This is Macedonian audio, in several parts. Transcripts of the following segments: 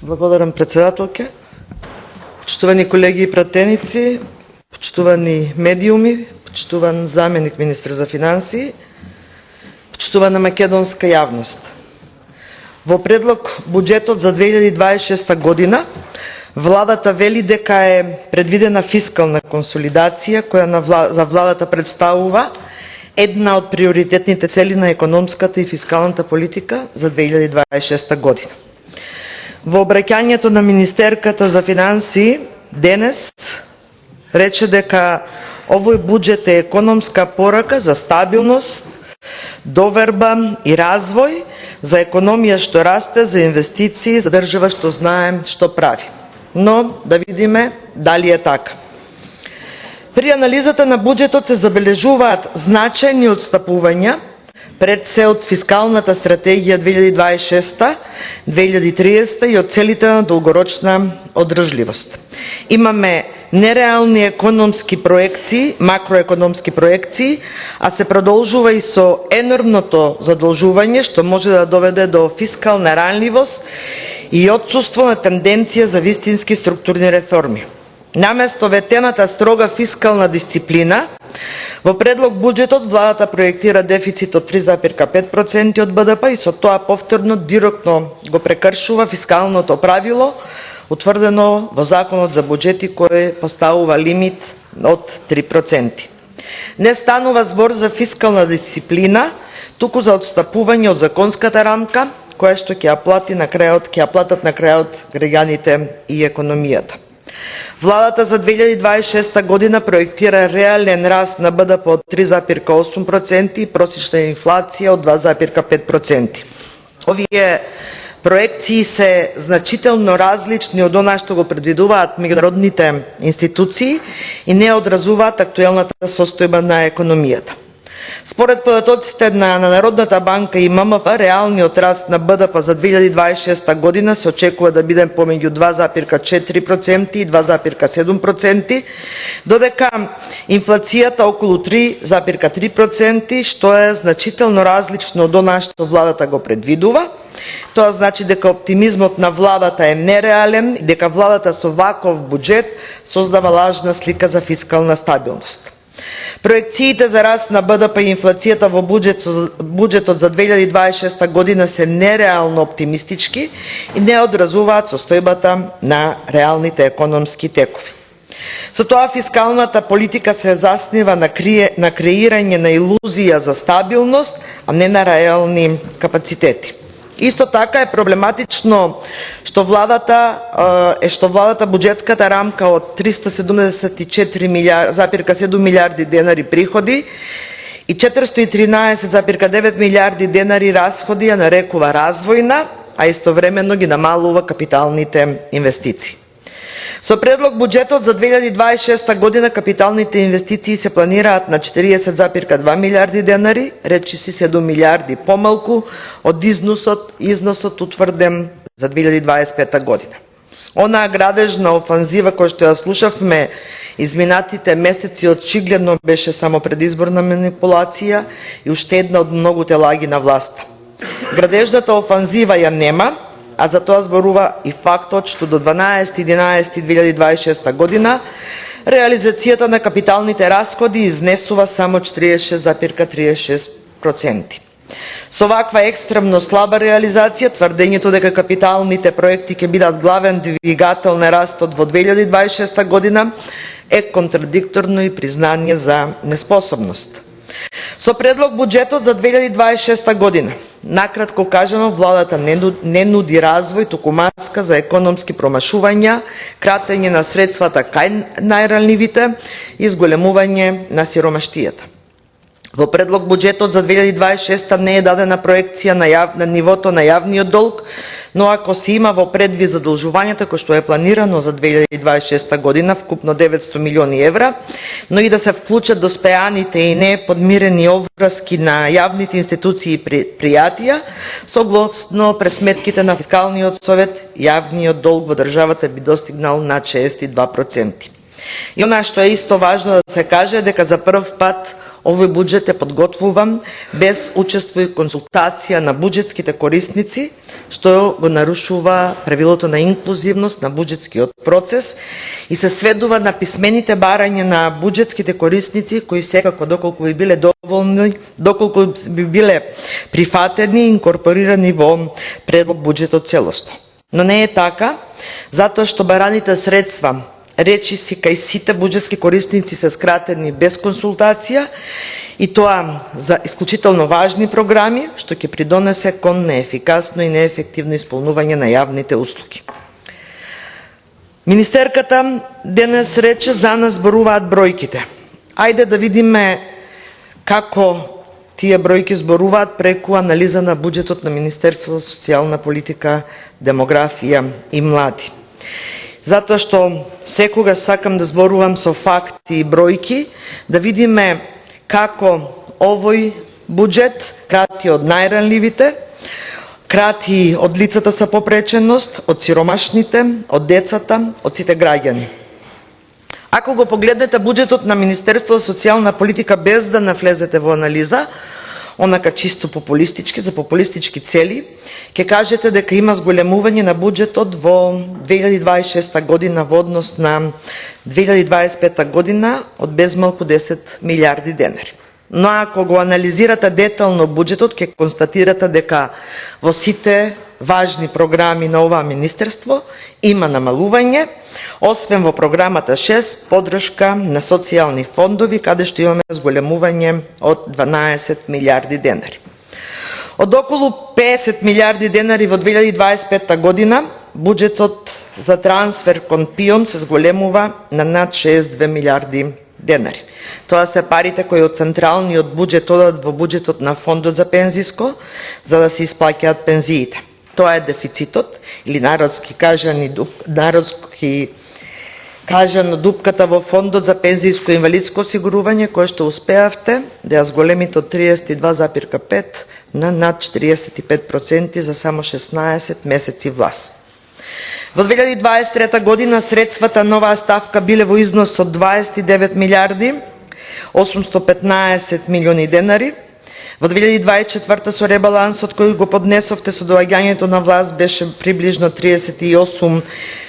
Благодарам, председателке. Почитувани колеги и пратеници, почитувани медиуми, почитуван заменик министр за финансии, почитувана македонска јавност. Во предлог буџетот за 2026 година, владата вели дека е предвидена фискална консолидација, која за владата представува една од приоритетните цели на економската и фискалната политика за 2026 година. Во обраќањето на министерката за финансии денес рече дека овој буџет е економска порака за стабилност, доверба и развој, за економија што расте, за инвестиции, за држава што знае што прави. Но да видиме дали е така. При анализата на буџетот се забележуваат значајни отстапувања пред се од фискалната стратегија 2026-2030 и од целите на долгорочна одржливост. Имаме нереални економски проекции, макроекономски проекции, а се продолжува и со енормното задолжување што може да доведе до фискална ранливост и отсуство на тенденција за вистински структурни реформи. Наместо ветената строга фискална дисциплина, во предлог буџетот владата проектира дефицит од 3,5% од БДП и со тоа повторно директно го прекршува фискалното правило утврдено во Законот за буџети кој поставува лимит од 3%. Не станува збор за фискална дисциплина, туку за отстапување од законската рамка која што ќе ја платат на крајот граѓаните и економијата. Владата за 2026 година проектира реален раст на БДП од 3,8% и просечна инфлација од 2,5%. Овие проекции се значително различни од она што го предвидуваат меѓународните институции и не одразуваат актуелната состојба на економијата. Според податоците на Народната банка и ММФ, реалниот раст на БДП за 2026 година се очекува да биде помеѓу 2,4% и 2,7%, додека инфлацијата околу 3,3%, што е значително различно од она што владата го предвидува. Тоа значи дека оптимизмот на владата е нереален и дека владата со ваков буџет создава лажна слика за фискална стабилност. Проекциите за раст на БДП и инфлацијата во буџетот за 2026 година се нереално оптимистички и не одразуваат состојбата на реалните економски текови. Со тоа фискалната политика се заснива на креирање на илузија за стабилност, а не на реални капацитети. Исто така е проблематично што владата буџетската рамка од 374,7 милиарди денари приходи и 413,9 милиарди денари расходи ја нарекува развојна, а истовремено ги намалува капиталните инвестиции. Со предлог буџетот за 2026 година капиталните инвестиции се планираат на 40,2 милиарди денари, речиси 7 милиарди помалку од износот утврден за 2025 година. Онаа градежна офанзива која што ја слушавме изминатите месеци очигледно беше само предизборна манипулација и уште една од многуте лаги на власта. Градежната офанзива ја нема, а за тоа зборува и фактот што до 12.11.2026 година реализацијата на капиталните расходи изнесува само 46,36%. Со ваква екстремно слаба реализација, тврдењето дека капиталните проекти ќе бидат главен двигател на растот во 2026 година е контрадикторно и признание за неспособност. Со предлог буџетот за 2026 година, накратко кажано, владата не нуди развој, туку маска за економски промашувања, кратење на средствата кај најранливите и зголемување на сиромаштијата. Во предлог буџетот за 2026 не е дадена проекција на нивото на јавниот долг, но ако се има во предвид задолжувањата кој што е планирано за 2026 година вкупно 900 милиони евра, но и да се вклучат доспеаните и неподмирени обврски на јавните институции и предпријатија, согласно пресметките на Фискалниот совет, јавниот долг во државата би достигнал на 62%. И она што е исто важно да се каже дека за прв пат овој буџет е подготвуван без учество и консултација на буџетските корисници, што го нарушува правилото на инклузивност на буџетскиот процес и се сведува на писмените барања на буџетските корисници, кои секако доколку би биле доволни, доколку би биле прифатени и инкорпорирани во предлог буџетот целосно. Но не е така, затоа што бараните средства речиси кај сите буџетски корисници се скратени без консултација и тоа за исклучително важни програми, што ќе придонесе кон неефикасно и неефективно исполнување на јавните услуги. Министерката денес рече за нас зборуваат бројките. Ајде да видиме како тие бројки зборуваат преку анализа на буџетот на Министерството за социјална политика, демографија и млади. Затоа што секогаш сакам да зборувам со факти и бројки, да видиме како овој буџет крати од најранливите, крати од лицата со попреченост, од сиромашните, од децата, од сите граѓани. Ако го погледнете буџетот на Министерство за социјална политика без да навлезете во анализа, онака чисто популистички, за популистички цели, ќе кажете дека има зголемување на буџетот во 2026 година во однос на 2025 година од безмалку 10 милиарди денари. Но ако го анализирате детално буџетот, ќе констатирате дека во сите важни програми на оваа министерство има намалување, освен во програмата 6, поддршка на социјални фондови, каде што имаме зголемување од 12 милиарди денари. Од околу 50 милиарди денари во 2025 година, буџетот за трансфер кон ПИОН се зголемува на над 62 милиарди денари. Тоа се парите кои од централниот буџет одат во буџетот на фондот за пензиско, за да се исплаќаат пензиите. Тоа е дефицитот, или народски кажано дупката во фондот за пензијско и инвалидско осигурување, кој што успеавте да ја зголемите од 32,5 на над 45% за само 16 месеци власт. Во 2023 година средствата на оваа ставка биле во износ од 29 милиарди 815 милиони денари. Во 2024 со ребалансот кој го поднесовте со доаѓањето на власт беше приближно 38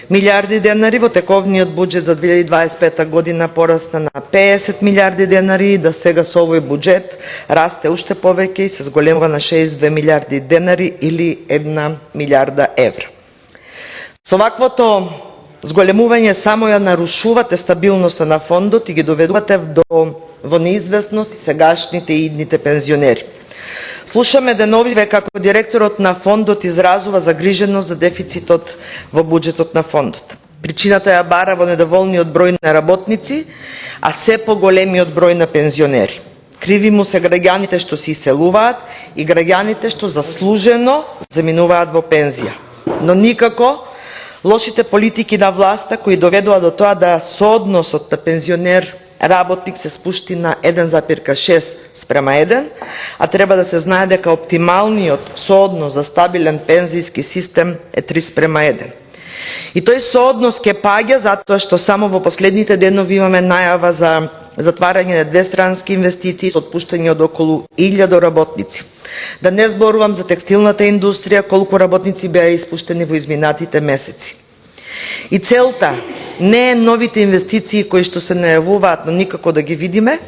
милиарди денари, во тековниот буџет за 2025 година порасна на 50 милиарди денари и да сега со овој буџет расте уште повеќе и се зголемува на 62 милиарди денари или 1 милиарда евра. Со ваквото зголемување само ја нарушувате стабилноста на фондот и ги доведувате во неизвестност и сегашните и идните пензионери. Слушаме деновиве како директорот на фондот изразува загриженост за дефицитот во буџетот на фондот. Причината ја бара во недоволниот број на работници, а се поголемиот број на пензионери. Криви му се граѓаните што се иселуваат и граѓаните што заслужено заминуваат во пензија. Но никако лошите политики на власта кои доведува до тоа да соодносот на пензионер работник се спушти на 1,6 спрема 1, а треба да се знае дека оптималниот сооднос за стабилен пензијски систем е 3 спрема 1. И тој сооднос ќе паѓа затоа што само во последните денови имаме најава за затварање на двестрански инвестиции со отпуштање од околу 1000 работници. Да не зборувам за текстилната индустрија, колку работници беа испуштени во изминатите месеци. И целта не е новите инвестиции кои што се најавуваат, но никако да ги видиме,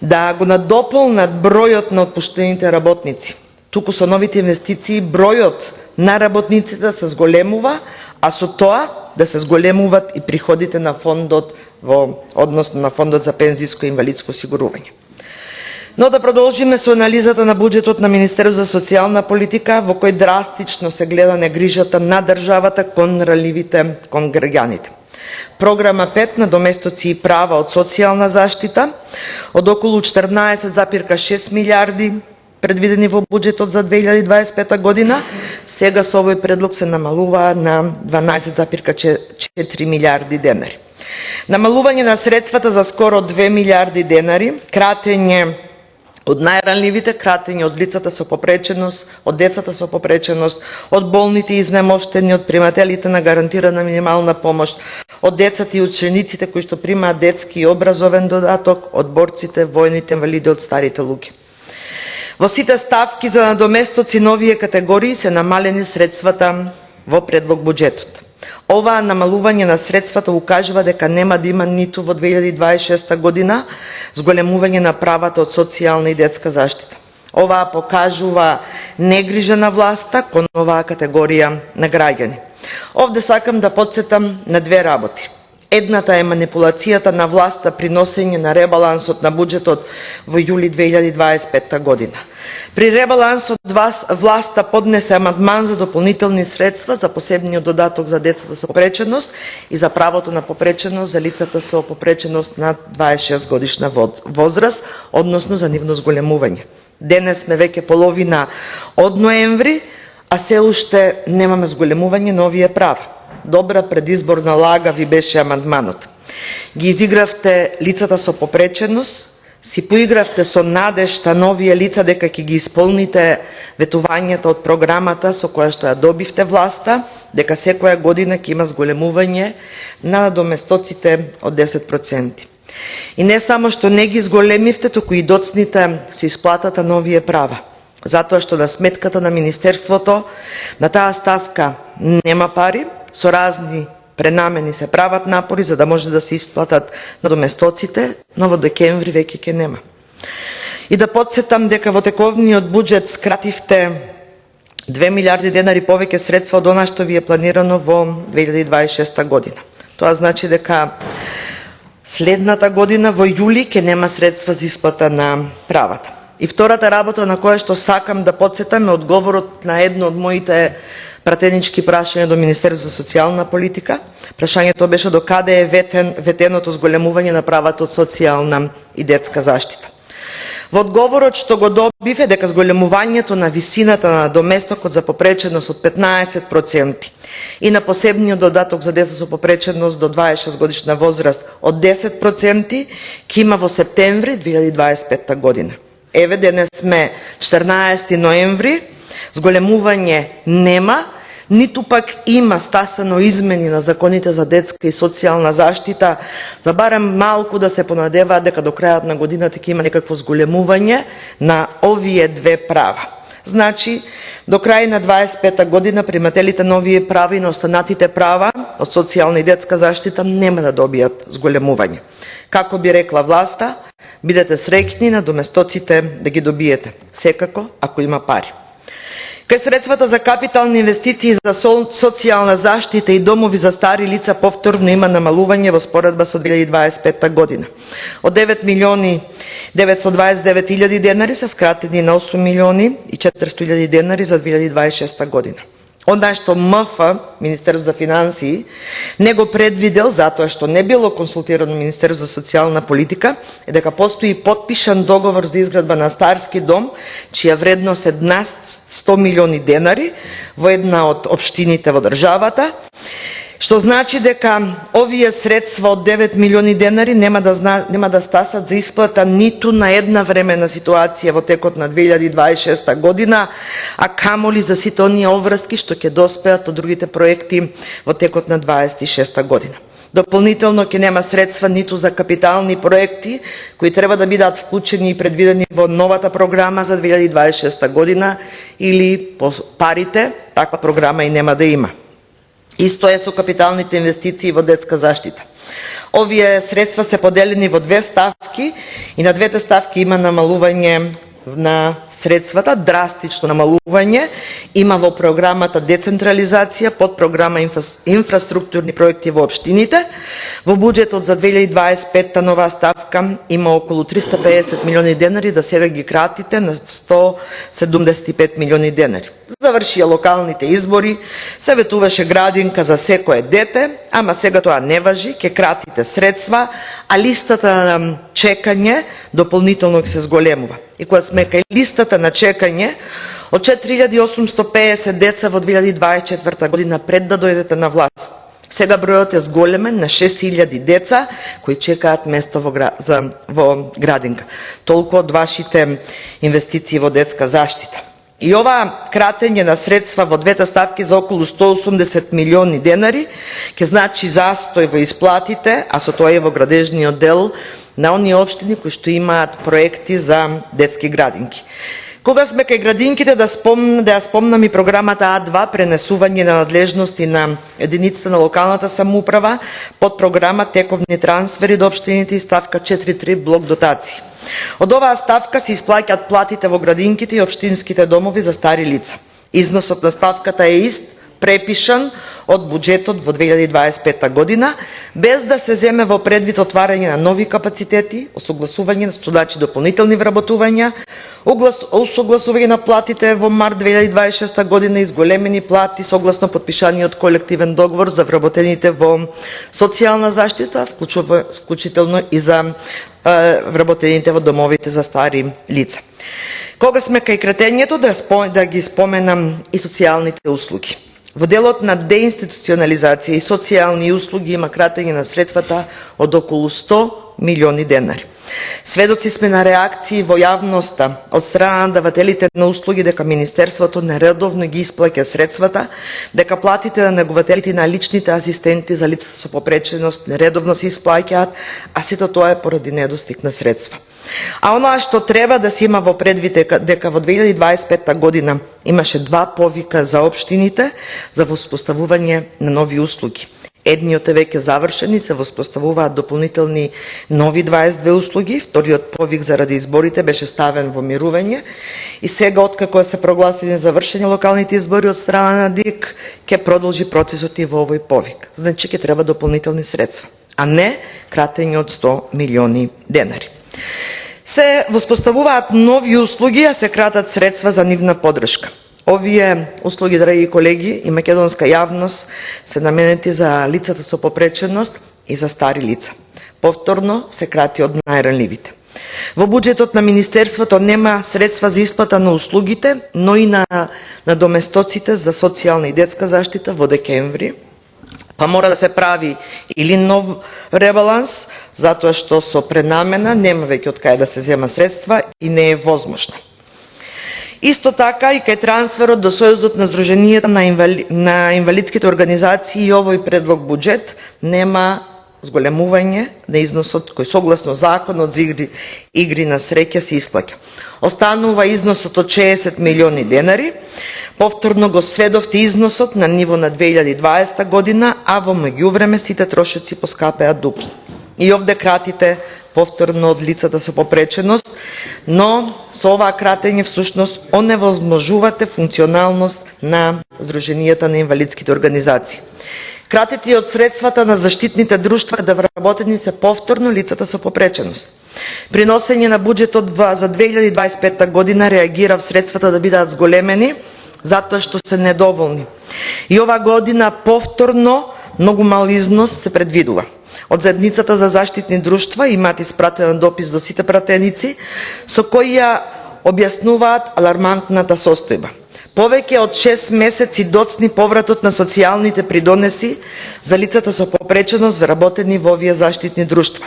да го надополнат бројот на отпуштените работници. Туку со новите инвестиции бројот на работниците се зголемува, а со тоа да се зголемуваат и приходите на фондот односно на фондот за пензијско и инвалидско осигурување. Но да продолжиме со анализата на буџетот на Министерството за социјална политика, во кој драстично се гледа негрижата на државата кон ranливите, кон граѓаните. Програма 5 на доместоци и права од социјална заштита од околу 14,6 милиарди предвидени во буџетот за 2025 година, сега со овој предлог се намалува на 12,4 милиарди денари. Намалување на средствата за скоро 2 милиарди денари, кратење од најранливите, кратење од лицата со попреченост, од децата со попреченост, од болните и изнемоштени, од примателите на гарантирана минимална помош, од децата и учениците кои што примаат детски и образовен додаток, од борците, војните инвалиди, од старите луѓе. Во сите ставки за надоместоци новие категории се намалени средствата во предлог буџетот. Оваа намалување на средствата укажува дека нема да има ниту во 2026 година зголемување на правата од социјална и детска заштита. Оваа покажува негрижа на власта кон оваа категорија на граѓани. Овде сакам да потсетам на две работи. Едната е манипулацијата на власта при носење на ребалансот на буџетот во јули 2025 година. При ребалансот власта поднесе амандман за дополнителни средства за посебниот додаток за децата со попреченост и за правото на попреченост за лицата со попреченост над 26 годишна возраст, односно за нивно зголемување. Денес сме веќе половина од ноември, а се уште немаме зголемување на овие права. Добра предизборна лага ви беше амандманот. Ги изигравте лицата со попреченост, си поигравте со надежта на овие лица дека ќе ги исполните ветувањата од програмата со која што ја добивте власта, дека секоја година ќе има зголемување на надоместоците од 10%. И не само што не ги зголемивте, туку и доцните со исплатата на овие права. Затоа што на сметката на Министерството на таа ставка нема пари, со разни пренамени се прават напори за да може да се исплатат надоместоците, но во декември веќе ќе нема. И да потсетам дека во тековниот буџет скративте 2 милиарди денари повеќе средства од она што ви е планирано во 2026 година. Тоа значи дека следната година во јули ќе нема средства за исплата на правата. И втората работа на која што сакам да потсетам е одговорот на едно од моите пратенички прашања до Министерството за социјална политика. Прашањето беше до каде е ветеното зголемување на правата од социјална и детска заштита. Во одговорот што го добив е дека зголемувањето на висината на надоместокот за попреченост од 15% и на посебниот додаток за деца со попреченост до 26 годишна возраст од 10% ќе има во септември 2025 година. Еве денес сме 14 ноември, зголемување нема, ниту пак има стасано измени на законите за детска и социјална заштита, за барем малку да се понадеваат дека до крајот на годината ќе има некакво зголемување на овие две права. Значи, до крај на 25 година примателите на овие права и на останатите права од социјална и детска заштита нема да добијат зголемување. Како би рекла власта, бидете среќни на доместоците да ги добиете, секако ако има пари. Кај средствата за капитални инвестиции за социјална заштита и домови за стари лица повторно има намалување во споредба со 2025 година. Од 9 милиони 929 илјади денари се скратени на 8 милиони и 400 илјади денари за 2026 година. Онда што МФ, Министерство за финансии, не го предвидел затоа што не било консултирано Министерство за социјална политика, е дека постои потпишан договор за изградба на старски дом, чија вредност е 100 милиони денари во една од општините во државата, што значи дека овие средства од 9 милиони денари нема да стасат за исплата ниту на една времена ситуација во текот на 2026 година, а камоли за сите оние обврски што ќе доспеат од другите проекти во текот на 26 година. Дополнително ќе нема средства ниту за капитални проекти кои треба да бидат вклучени и предвидени во новата програма за 2026 година или по парите, таква програма и нема да има. Исто е со капиталните инвестиции во детска заштита. Овие средства се поделени во две ставки и на двете ставки има намалување на средствата, драстично намалување. Има во програмата децентрализација, под програма инфраструктурни проекти во општините. Во буџетот за 2025 нова ставка има околу 350 милиони денари, да сега ги кратите на 175 милиони денари. Завршија локалните избори, се ветуваше градинка за секое дете, ама сега тоа не важи, ќе кратите средства, а листата на чекање дополнително ќе се зголемува. И кога сме кај листата на чекање, од 4850 деца во 2024 година пред да дојдете на власт, Сега бројот е зголемен на 6000 деца кои чекаат место во градинка. Толку од вашите инвестиции во детска заштита. И ова кратење на средства во двете ставки за околу 180 милиони денари ќе значи застој во исплатите, а со тоа и во градежниот дел на оние општини кои што имаат проекти за детски градинки. Кога сме кај градинките, да ја спомнам и програмата А2, пренесување на надлежности на единицата на локалната самоуправа, под програма тековни трансфери до општините и ставка 4.3 блок дотации. Од оваа ставка се исплаќаат платите во градинките и општинските домови за стари лица. Износот на ставката е ист, препишан од буџетот во 2025 година, без да се земе во предвид отварање на нови капацитети, осогласување на дополнителни вработувања, усогласување на платите во март 2026 година и зголемени плати согласно подпишаниот колективен договор за вработените во социјална заштита, вклучително и за вработените во домовите за стари лица. Кога сме кај кратењето, да ги споменам и социјалните услуги. Во делот на деинституционализација и социјални услуги има кратење на средствата од околу 100 милиони денари. Сведоци сме на реакции во јавноста од страна на давателите на услуги дека Министерството нередовно ги исплаќа средствата, дека платите на негователите на личните асистенти за лицата со попреченост нередовно се исплаќаат, а сето тоа е поради недостиг на средства. А оноа што треба да се има во предвид дека во 2025 година имаше 2 повика за општините за воспоставување на нови услуги. Едниот е веќе завршен и се воспоставуваат дополнителни нови 22 услуги, вториот повик заради изборите беше ставен во мирување и сега откако се прогласени завршени локалните избори од страна на ДИК, ќе продолжи процесот и во овој повик. Значи ќе треба дополнителни средства, а не кратење од 100 милиони денари. Се воспоставуваат нови услуги, а се кратат средства за нивна поддршка. Овие услуги, драги колеги, и македонска јавност се наменети за лицата со попреченост и за стари лица. Повторно се крати од најранливите. Во буџетот на Министерството нема средства за исплата на услугите, но и на доместоците за социјална и детска заштита во декември, па мора да се прави или нов ребаланс, затоа што со пренамена нема веќе од кај да се зема средства и не е возможно. Исто така и кај трансферот до Сојузот на Сдруженијата на инвалидските организации и овој предлог буџет нема зголемување на износот кој согласно законот за игри на среќа се исплаќа. Останува износот од 60 милиони денари. Повторно го сведовте износот на ниво на 2020 година, а во меѓувреме сите трошоци поскапеа дупло. И овде кратите повторно од лицата со попреченост, но со оваа кратење всушност оневозможувате функционалност на Сдруженијата на инвалидските организации. Кратите и од средствата на заштитните друштва да вработени се повторно лицата со попреченост. При носење на буџетот за 2025 година реагирав средствата да бидат зголемени, затоа што се недоволни. И ова година повторно многу мал износ се предвидува. Од заедницата за заштитни друштва имаат испратен допис до сите пратеници со кој ја објаснуваат алармантната состојба. Повеќе од 6 месеци доцни повратот на социјалните придонеси за лицата со попреченост вработени во овие заштитни друштва.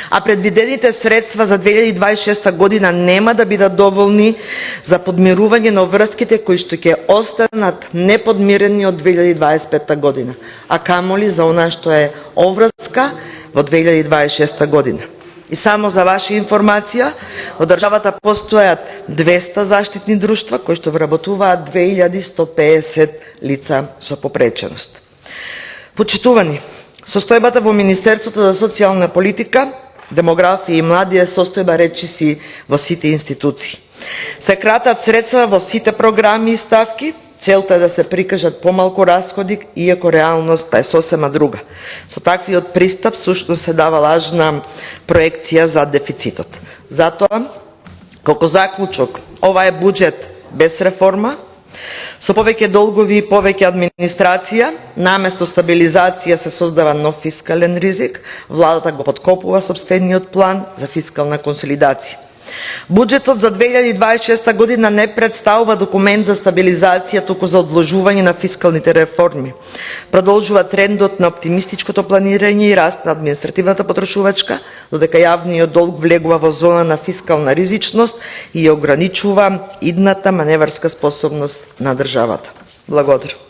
А предвидените средства за 2026 година нема да бидат доволни за подмирување на врските кои што ќе останат неподмирени од 2025 година, а камоли за она што е оврска во 2026 година. И само за ваша информација, во државата постојат 200 заштитни друштва кои што вработуваат 2150 лица со попреченост. Почитувани, состојбата во Министерството за социјална политика, демографија и млади е состојба речиси во сите институции. Се кратат средства во сите програми и ставки, целта е да се прикажат помалку расходи, иако реалноста е сосема друга. Со таквиот пристап сушно се дава лажна проекција за дефицитот. Затоа, како заклучок, ова е буџет без реформа, со повеќе долгови и повеќе администрација, наместо стабилизација се создава нов фискален ризик, владата го подкопува сопствениот план за фискална консолидација. Буџетот за 2026 година не представува документ за стабилизација, туку за одложување на фискалните реформи. Продолжува трендот на оптимистичкото планирање и раст на административната потрошувачка, додека јавниот долг влегува во зона на фискална ризичност и ограничува идната маневарска способност на државата. Благодарам.